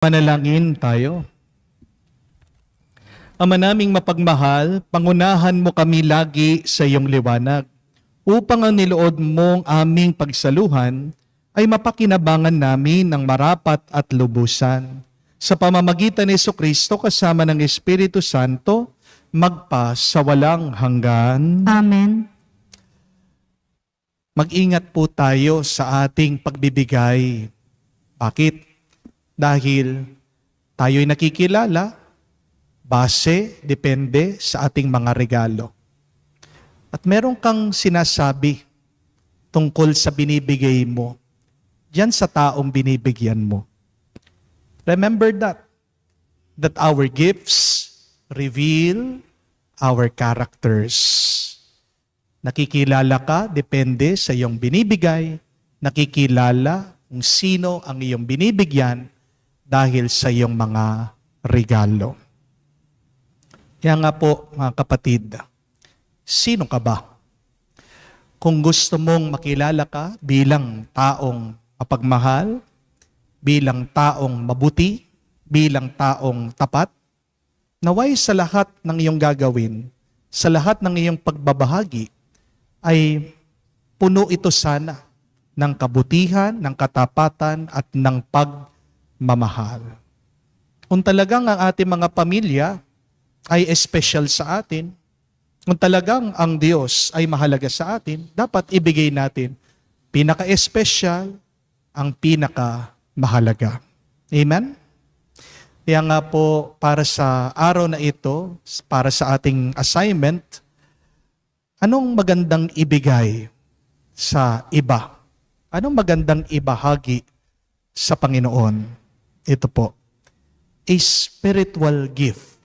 Manalangin tayo. Ama naming mapagmahal, pangunahan mo kami lagi sa iyong liwanag, upang ang nilood mong aming pagsaluhan ay mapakinabangan namin ng marapat at lubusan. Sa pamamagitan ni Jesucristo kasama ng Espiritu Santo, magpa sa walang hanggan. Amen. Mag-ingat po tayo sa ating pagbibigay. Bakit? Dahil tayo'y nakikilala, depende sa ating mga regalo. At meron kang sinasabi tungkol sa binibigay mo, diyan sa taong binibigyan mo. Remember that our gifts reveal our characters. Nakikilala ka, depende sa iyong binibigay, nakikilala kung sino ang iyong binibigyan, dahil sa iyong mga regalo. Kaya nga po, mga kapatid, sino ka ba? Kung gusto mong makilala ka bilang taong mapagmahal, bilang taong mabuti, bilang taong tapat, naway sa lahat ng iyong gagawin, sa lahat ng iyong pagbabahagi, ay puno ito sana ng kabutihan, ng katapatan, at ng pagmamahal. Kung talagang ang ating mga pamilya ay espesyal sa atin, kung talagang ang Diyos ay mahalaga sa atin, dapat ibigay natin pinaka-espesyal ang pinaka-mahalaga. Amen? Kaya nga po, para sa araw na ito, para sa ating assignment, anong magandang ibigay sa iba? Anong magandang ibahagi sa Panginoon? Ito po, a spiritual gift